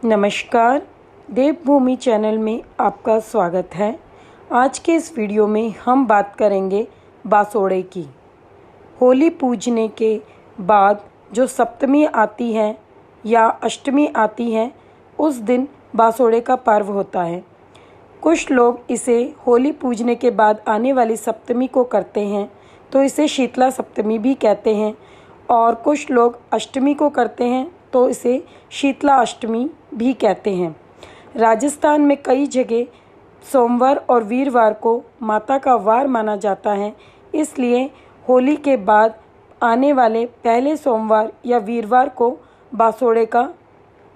नमस्कार, देवभूमि चैनल में आपका स्वागत है। आज के इस वीडियो में हम बात करेंगे बासोड़े की। होली पूजने के बाद जो सप्तमी आती है या अष्टमी आती है, उस दिन बासोड़े का पर्व होता है। कुछ लोग इसे होली पूजने के बाद आने वाली सप्तमी को करते हैं, तो इसे शीतला सप्तमी भी कहते हैं, और कुछ लोग अष्टमी को करते हैं तो इसे शीतला अष्टमी भी कहते हैं। राजस्थान में कई जगह सोमवार और वीरवार को माता का वार माना जाता है, इसलिए होली के बाद आने वाले पहले सोमवार या वीरवार को बासोड़े का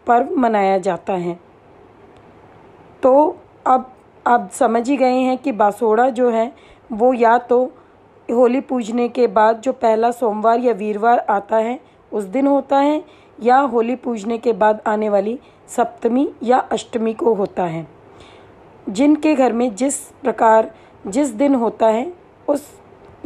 पर्व मनाया जाता है। तो अब आप समझ ही गए हैं कि बासोड़ा जो है वो या तो होली पूजने के बाद जो पहला सोमवार या वीरवार आता है उस दिन होता है, या होली पूजने के बाद आने वाली सप्तमी या अष्टमी को होता है। जिनके घर में जिस दिन होता है उस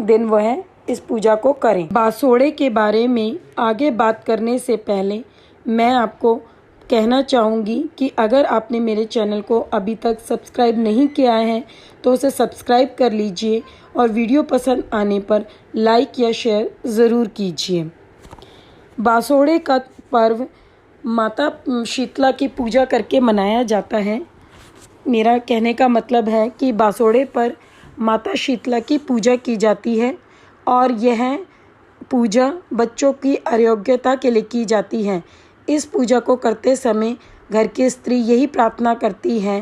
दिन वह इस पूजा को करें। बासोड़े के बारे में आगे बात करने से पहले मैं आपको कहना चाहूँगी कि अगर आपने मेरे चैनल को अभी तक सब्सक्राइब नहीं किया है तो उसे सब्सक्राइब कर लीजिए और वीडियो पसंद आने पर लाइक या शेयर ज़रूर कीजिए। बासोड़े का पर्व माता शीतला की पूजा करके मनाया जाता है। मेरा कहने का मतलब है कि बासोड़े पर माता शीतला की पूजा की जाती है, और यह पूजा बच्चों की आरोग्यता के लिए की जाती है। इस पूजा को करते समय घर की स्त्री यही प्रार्थना करती है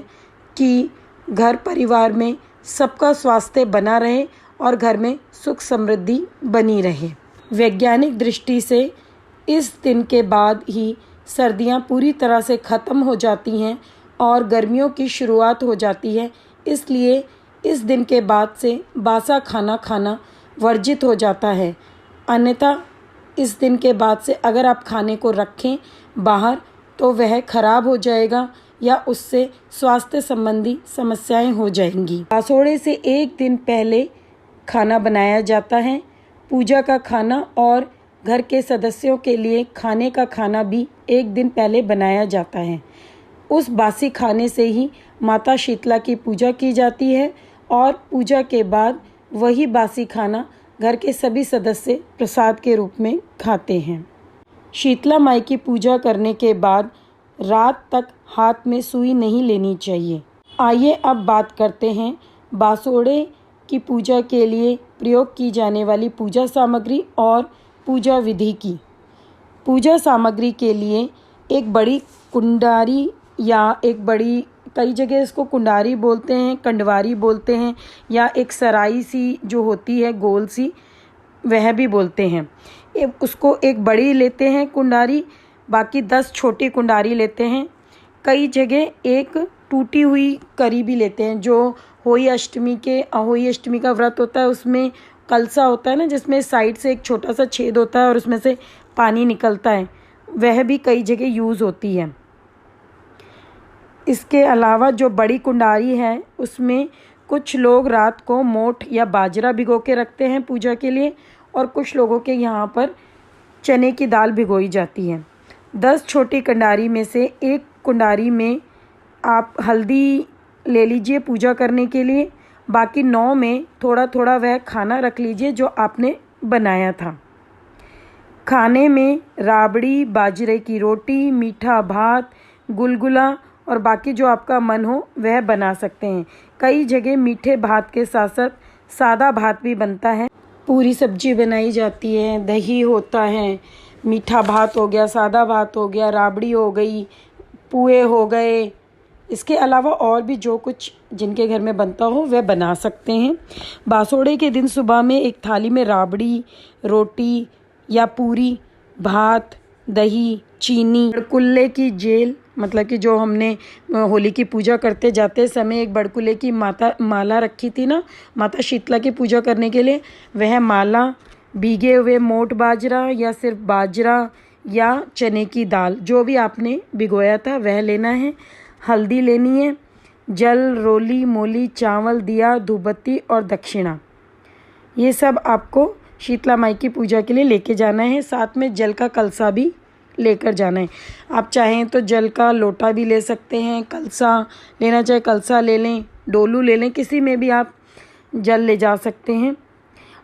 कि घर परिवार में सबका स्वास्थ्य बना रहे और घर में सुख समृद्धि बनी रहे। वैज्ञानिक दृष्टि से इस दिन के बाद ही सर्दियां पूरी तरह से ख़त्म हो जाती हैं और गर्मियों की शुरुआत हो जाती है, इसलिए इस दिन के बाद से बासा खाना खाना वर्जित हो जाता है। अन्यथा इस दिन के बाद से अगर आप खाने को रखें बाहर तो वह खराब हो जाएगा या उससे स्वास्थ्य संबंधी समस्याएं हो जाएंगी। बासोड़े से एक दिन पहले खाना बनाया जाता है। पूजा का खाना और घर के सदस्यों के लिए खाने का खाना भी एक दिन पहले बनाया जाता है। उस बासी खाने से ही माता शीतला की पूजा की जाती है, और पूजा के बाद वही बासी खाना घर के सभी सदस्य प्रसाद के रूप में खाते हैं। शीतला माई की पूजा करने के बाद रात तक हाथ में सुई नहीं लेनी चाहिए। आइए अब बात करते हैं बासोड़े की पूजा के लिए प्रयोग की जाने वाली पूजा सामग्री और पूजा विधि की। पूजा सामग्री के लिए एक बड़ी कुंडारी या एक बड़ी, कई जगह इसको कुंडारी बोलते हैं, कंडवारी बोलते हैं, या एक सराई सी जो होती है गोल सी, वह भी बोलते हैं। उसको एक बड़ी लेते हैं कुंडारी, बाकी 10 छोटी कुंडारी लेते हैं। कई जगह एक टूटी हुई करी भी लेते हैं। जो होली अष्टमी का व्रत होता है उसमें कलसा होता है ना, जिसमें साइड से एक छोटा सा छेद होता है और उसमें से पानी निकलता है, वह भी कई जगह यूज़ होती है। इसके अलावा जो बड़ी कुंडारी है उसमें कुछ लोग रात को मोठ या बाजरा भिगो के रखते हैं पूजा के लिए, और कुछ लोगों के यहाँ पर चने की दाल भिगोई जाती है। 10 छोटी कुंडारी में से एक कुंडारी में आप हल्दी ले लीजिए पूजा करने के लिए, बाकी 9 में थोड़ा थोड़ा वह खाना रख लीजिए जो आपने बनाया था। खाने में राबड़ी, बाजरे की रोटी, मीठा भात, गुलगुला और बाकी जो आपका मन हो वह बना सकते हैं। कई जगह मीठे भात के साथ साथ सादा भात भी बनता है। पूरी सब्जी बनाई जाती है, दही होता है, मीठा भात हो गया, सादा भात हो गया, राबड़ी हो गई, पुए हो गए। इसके अलावा और भी जो कुछ जिनके घर में बनता हो वह बना सकते हैं। बासोड़े के दिन सुबह में एक थाली में राबड़ी, रोटी या पूरी, भात, दही, चीनी, बड़कुल्ले की जेल, मतलब कि जो हमने होली की पूजा करते जाते समय एक बड़कुल्ले की माला रखी थी ना माता शीतला की पूजा करने के लिए, वह माला, भीगे हुए मोट बाजरा या सिर्फ बाजरा या चने की दाल, जो भी आपने भिगोया था वह लेना है। हल्दी लेनी है, जल, रोली, मोली, चावल, दिया, धूपबत्ती और दक्षिणा, ये सब आपको शीतला माई की पूजा के लिए लेके जाना है। साथ में जल का कलसा भी लेकर जाना है। आप चाहें तो जल का लोटा भी ले सकते हैं, कलसा लेना चाहे कलसा ले लें, डोलू ले लें, किसी में भी आप जल ले जा सकते हैं।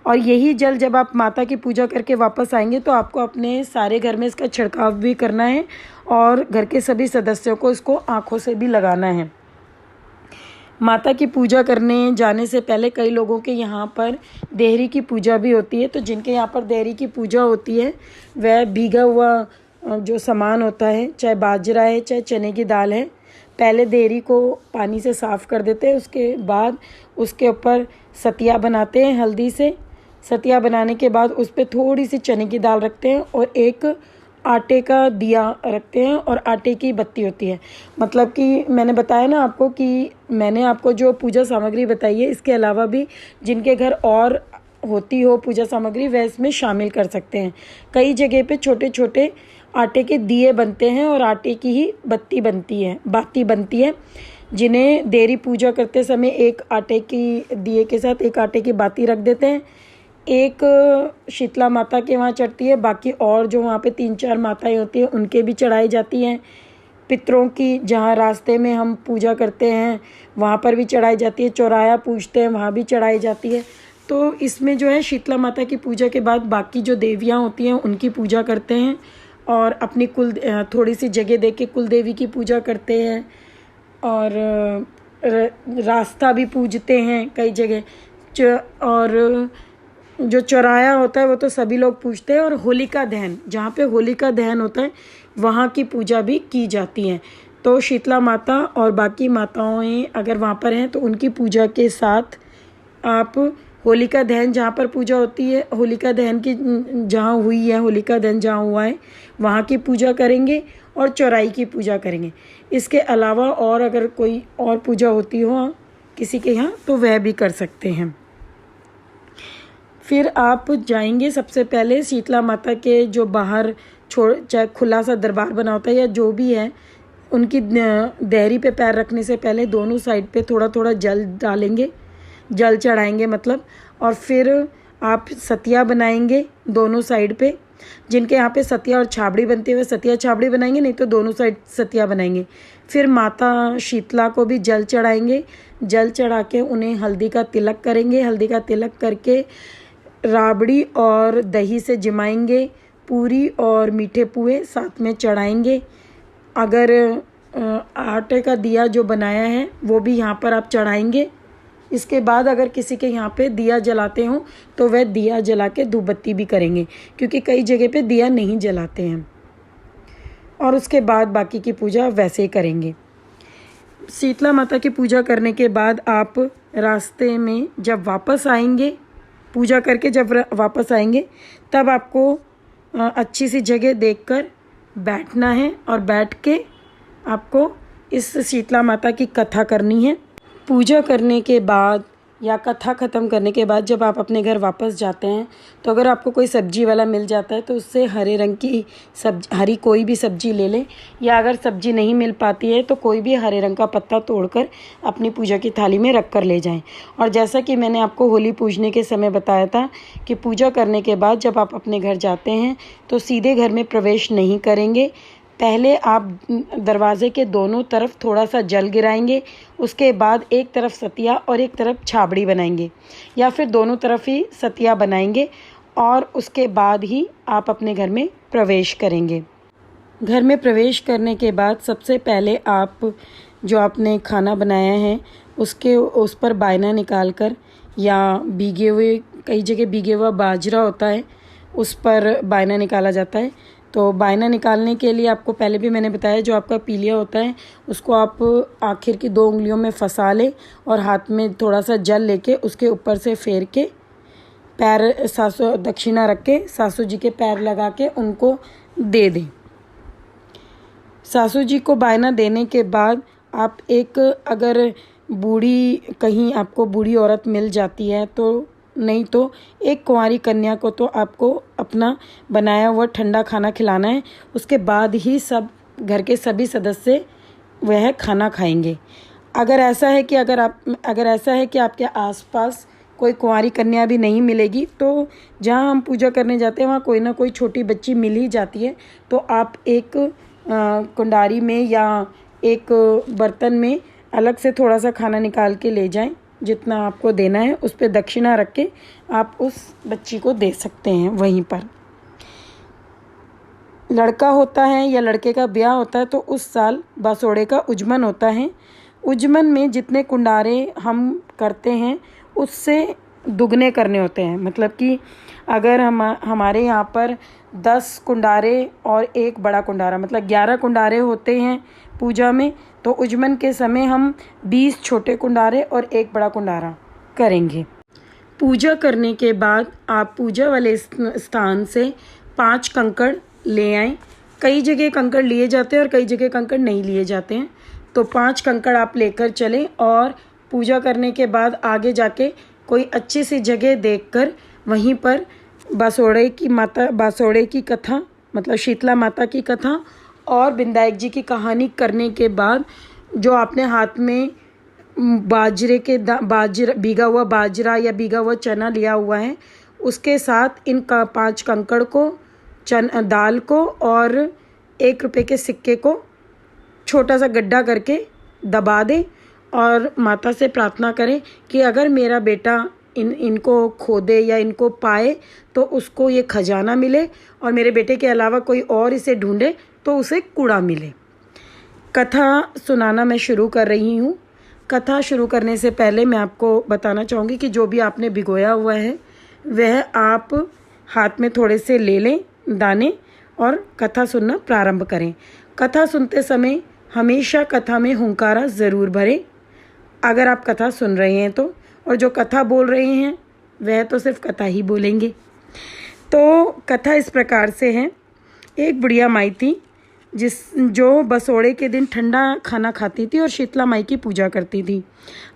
और यही जल जब आप माता की पूजा करके वापस आएंगे तो आपको अपने सारे घर में इसका छिड़काव भी करना है और घर के सभी सदस्यों को इसको आँखों से भी लगाना है। माता की पूजा करने जाने से पहले कई लोगों के यहाँ पर देहरी की पूजा भी होती है। तो जिनके यहाँ पर देहरी की पूजा होती है वह भीगा हुआ जो सामान होता है, चाहे बाजरा है चाहे चने की दाल है, पहले देहरी को पानी से साफ़ कर देते हैं। उसके बाद उसके ऊपर सतिया बनाते हैं हल्दी से। सतिया बनाने के बाद उस पर थोड़ी सी चने की दाल रखते हैं और एक आटे का दिया रखते हैं और आटे की बत्ती होती है। मतलब कि मैंने बताया ना आपको कि मैंने आपको जो पूजा सामग्री बताई है, इसके अलावा भी जिनके घर और होती हो पूजा सामग्री वह इसमें शामिल कर सकते हैं। कई जगह पे छोटे छोटे आटे के दिए बनते हैं और आटे की ही बाती बनती है, जिन्हें देहरी पूजा करते समय एक आटे की दिए के साथ एक आटे की बाती रख देते हैं। एक शीतला माता के वहाँ चढ़ती है, बाकी और जो वहाँ पे 3-4 माताएं होती हैं उनके भी चढ़ाई जाती हैं। पितरों की जहाँ रास्ते में हम पूजा करते हैं वहाँ पर भी चढ़ाई जाती है। चौराया पूजते हैं वहाँ भी चढ़ाई जाती है। तो इसमें जो है शीतला माता की पूजा के बाद बाकी जो देवियाँ होती हैं उनकी पूजा करते हैं और अपनी थोड़ी सी जगह दे के कुल देवी की पूजा करते हैं और रास्ता भी पूजते हैं कई जगह। और जो चौराया होता है वो तो सभी लोग पूजते हैं। और होलिका दहन, जहाँ पे होलिका दहन होता है वहाँ की पूजा भी की जाती है। तो शीतला माता और बाकी माताएं अगर वहाँ पर हैं तो उनकी पूजा के साथ आप होलिका दहन जहाँ पर पूजा होती है, होलिका दहन की जहाँ हुई है, होलिका दहन जहाँ हुआ है वहाँ की पूजा करेंगे और चौराई की पूजा करेंगे। इसके अलावा और अगर कोई और पूजा होती हो किसी के यहाँ तो वह भी कर सकते हैं। फिर आप जाएंगे सबसे पहले शीतला माता के जो बाहर चाहे खुला सा दरबार बना होता है या जो भी है, उनकी देहरी पे पैर रखने से पहले दोनों साइड पे थोड़ा थोड़ा जल डालेंगे, जल चढ़ाएंगे मतलब। और फिर आप सतिया बनाएंगे दोनों साइड पे। जिनके यहाँ पे सतिया और छाबड़ी बनती है वे सतिया छाबड़ी बनाएंगे, नहीं तो दोनों साइड सतिया बनाएंगे। फिर माता शीतला को भी जल चढ़ाएंगे। जल चढ़ा के उन्हें हल्दी का तिलक करेंगे। हल्दी का तिलक करके राबड़ी और दही से जिमाएंगे। पूरी और मीठे पुए साथ में चढ़ाएंगे। अगर आटे का दिया जो बनाया है वो भी यहाँ पर आप चढ़ाएंगे। इसके बाद अगर किसी के यहाँ पे दिया जलाते हो तो वह दिया जला के धूप बत्ती भी करेंगे, क्योंकि कई जगह पे दिया नहीं जलाते हैं। और उसके बाद बाकी की पूजा वैसे ही करेंगे। शीतला माता की पूजा करने के बाद आप रास्ते में जब वापस आएंगे, पूजा करके जब वापस आएंगे तब आपको अच्छी सी जगह देखकर बैठना है और बैठ के आपको इस शीतला माता की कथा करनी है। पूजा करने के बाद या कथा ख़त्म करने के बाद जब आप अपने घर वापस जाते हैं तो अगर आपको कोई सब्जी वाला मिल जाता है तो उससे हरे रंग की हरी कोई भी सब्जी ले लें, या अगर सब्जी नहीं मिल पाती है तो कोई भी हरे रंग का पत्ता तोड़कर अपनी पूजा की थाली में रख कर ले जाएं। और जैसा कि मैंने आपको होली पूजने के समय बताया था कि पूजा करने के बाद जब आप अपने घर जाते हैं तो सीधे घर में प्रवेश नहीं करेंगे। पहले आप दरवाजे के दोनों तरफ थोड़ा सा जल गिराएंगे। उसके बाद एक तरफ सतिया और एक तरफ छाबड़ी बनाएंगे, या फिर दोनों तरफ ही सतिया बनाएंगे और उसके बाद ही आप अपने घर में प्रवेश करेंगे। घर में प्रवेश करने के बाद सबसे पहले आप जो आपने खाना बनाया है उस पर बायना निकाल कर, या भीगे हुए, कई जगह भीगे हुआ बाजरा होता है उस पर बायना निकाला जाता है। तो बायना निकालने के लिए आपको पहले भी मैंने बताया, जो आपका पीलिया होता है उसको आप आखिर की 2 उंगलियों में फंसा लें और हाथ में थोड़ा सा जल लेके उसके ऊपर से फेर के पैर सासू दक्षिणा रख के सासू जी के पैर लगा के उनको दे दें। सासू जी को बायना देने के बाद आप अगर बूढ़ी कहीं आपको बूढ़ी औरत मिल जाती है तो, नहीं तो एक कुंवारी कन्या को तो आपको अपना बनाया हुआ ठंडा खाना खिलाना है। उसके बाद ही सब घर के सभी सदस्य वह खाना खाएंगे। अगर ऐसा है कि आपके आसपास कोई कुंवारी कन्या भी नहीं मिलेगी, तो जहाँ हम पूजा करने जाते हैं वहाँ कोई ना कोई छोटी बच्ची मिल ही जाती है। तो आप एक कुंडारी में या एक बर्तन में अलग से थोड़ा सा खाना निकाल के ले जाएं, जितना आपको देना है उस पर दक्षिणा रख के आप उस बच्ची को दे सकते हैं। वहीं पर लड़का होता है या लड़के का ब्याह होता है तो उस साल बासोड़े का उजमन होता है। उजमन में जितने कुंडारे हम करते हैं उससे दुगने करने होते हैं। मतलब कि अगर हमारे यहाँ पर 10 कुंडारे और एक बड़ा कुंडारा, मतलब 11 कुंडारे होते हैं पूजा में, तो उजमन के समय हम 20 छोटे कुंडारे और एक बड़ा कुंडारा करेंगे। पूजा करने के बाद आप पूजा वाले स्थान से 5 कंकड़ ले आएं। कई जगह कंकड़ लिए जाते हैं और कई जगह कंकड़ नहीं लिए जाते हैं, तो 5 कंकड़ आप लेकर चलें और पूजा करने के बाद आगे जाके कोई अच्छी सी जगह देखकर वहीं पर बासोड़े की कथा, मतलब शीतला माता की कथा और विनायक जी की कहानी करने के बाद जो आपने हाथ में भीगा हुआ बाजरा या भीगा हुआ चना लिया हुआ है, उसके साथ इन 5 कंकड़ को, दाल को और 1 रुपये के सिक्के को छोटा सा गड्ढा करके दबा दे और माता से प्रार्थना करें कि अगर मेरा बेटा इनको खोदे या इनको पाए तो उसको ये खजाना मिले, और मेरे बेटे के अलावा कोई और इसे ढूंढे तो उसे कूड़ा मिले। कथा सुनाना मैं शुरू कर रही हूँ। कथा शुरू करने से पहले मैं आपको बताना चाहूँगी कि जो भी आपने भिगोया हुआ है वह आप हाथ में थोड़े से ले लें दाने और कथा सुनना प्रारंभ करें। कथा सुनते समय हमेशा कथा में हुंकारा ज़रूर भरें अगर आप कथा सुन रहे हैं तो, और जो कथा बोल रहे हैं वह तो सिर्फ कथा ही बोलेंगे। तो कथा इस प्रकार से है। एक बुढ़िया माई थी जो बसोड़े के दिन ठंडा खाना खाती थी और शीतला माई की पूजा करती थी।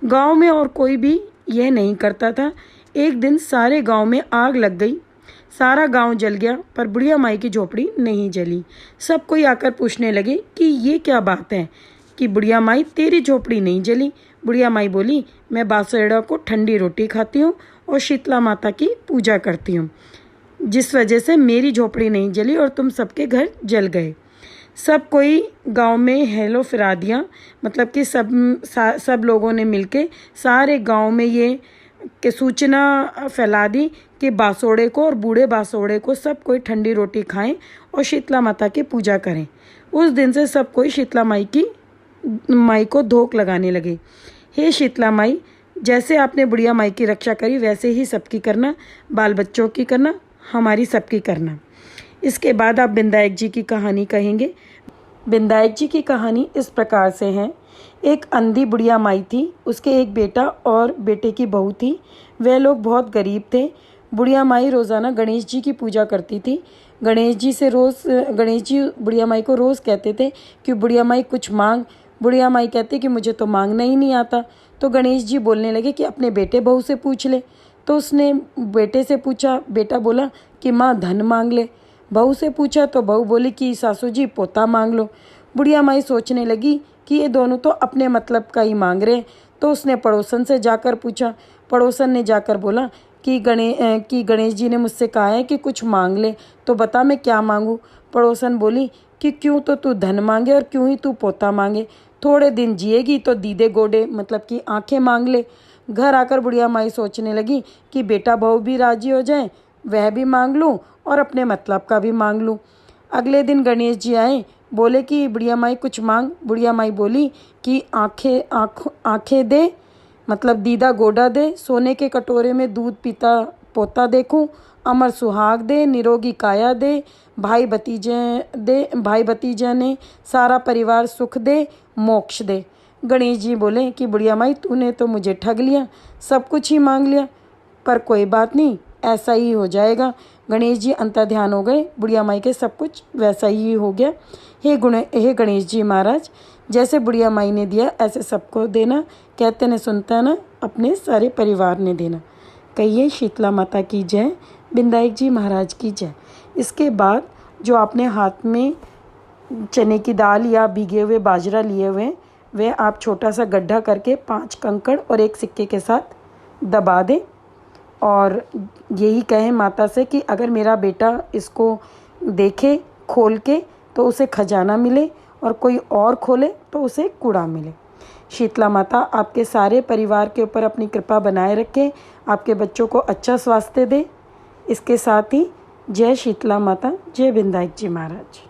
गांव में और कोई भी यह नहीं करता था। एक दिन सारे गांव में आग लग गई। सारा गांव जल गया पर बुढ़िया माई की झोपड़ी नहीं जली। सब कोई आकर पूछने लगे कि ये क्या बात है कि बुढ़िया माई तेरी झोपड़ी नहीं जली। बुढ़िया माई बोली, मैं बासोड़ा को ठंडी रोटी खाती हूँ और शीतला माता की पूजा करती हूँ, जिस वजह से मेरी झोपड़ी नहीं जली और तुम सबके घर जल गए। सब कोई गांव में हेलो फिरा दिया, मतलब कि सब लोगों ने मिलके सारे गांव में ये सूचना फैला दी कि बासोड़े को और बूढ़े बासोड़े को सब कोई ठंडी रोटी खाएं और शीतला माता की पूजा करें। उस दिन से सब कोई शीतला माई को धोख लगाने लगे। हे शीतला माई, जैसे आपने बुढ़िया माई की रक्षा करी वैसे ही सबकी करना, बाल बच्चों की करना, हमारी सबकी करना। इसके बाद आप विनायक जी की कहानी कहेंगे। विनायक जी की कहानी इस प्रकार से है। एक अंधी बुढ़िया माई थी, उसके एक बेटा और बेटे की बहू थी। वे लोग बहुत गरीब थे। बुढ़िया माई रोज़ाना गणेश जी की पूजा करती थी। गणेश जी बुढ़िया माई को रोज़ कहते थे कि बुढ़िया माई कुछ मांग। बुढ़िया माई कहती कि मुझे तो मांगना ही नहीं आता। तो गणेश जी बोलने लगे कि अपने बेटे बहू से पूछ ले। तो उसने बेटे से पूछा, बेटा बोला कि माँ धन मांग ले। बहू से पूछा तो बहू बोली कि सासू जी पोता मांग लो। बुढ़िया माई सोचने लगी कि ये दोनों तो अपने मतलब का ही मांग रहे हैं। तो उसने पड़ोसन से जाकर पूछा। पड़ोसन ने जाकर बोला कि गणेश जी ने मुझसे कहा है कि कुछ मांग ले, तो बता मैं क्या मांगूं। पड़ोसन बोली कि क्यों तो तू धन मांगे और क्यों ही तू पोता मांगे। थोड़े दिन जिएगी तो दीदे गोडे, मतलब कि आंखें मांग ले। घर आकर बुढ़िया माई सोचने लगी कि बेटा बहू भी राजी हो जाए, वह भी मांग लूँ और अपने मतलब का भी मांग लूँ। अगले दिन गणेश जी आए, बोले कि बुढ़िया माई कुछ मांग। बुढ़िया माई बोली कि आंखें दे, मतलब दीदा गोडा दे, सोने के कटोरे में दूध पीता पोता देखूं, अमर सुहाग दे, निरोगी काया दे, भाई भतीजा ने सारा परिवार सुख दे, मोक्ष दे। गणेश जी बोले कि बुढ़िया माई तूने तो मुझे ठग लिया, सब कुछ ही मांग लिया, पर कोई बात नहीं, ऐसा ही हो जाएगा। गणेश जी अंतर्ध्यान हो गए। बुढ़िया माई के सब कुछ वैसा ही हो गया। हे गणेश जी महाराज, जैसे बुढ़िया माई ने दिया ऐसे सबको देना, कहते न सुनता ना, अपने सारे परिवार ने देना। कहिए शीतला माता की जय, विनायक जी महाराज की जय। इसके बाद जो आपने हाथ में चने की दाल या भीगे हुए बाजरा लिए हुए, वे आप छोटा सा गड्ढा करके 5 कंकड़ और 1 सिक्के के साथ दबा दें और यही कहें माता से कि अगर मेरा बेटा इसको देखे खोल के तो उसे खजाना मिले और कोई और खोले तो उसे कूड़ा मिले। शीतला माता आपके सारे परिवार के ऊपर अपनी कृपा बनाए रखें, आपके बच्चों को अच्छा स्वास्थ्य दे। इसके साथ ही जय शीतला माता, जय विनायक जी महाराज।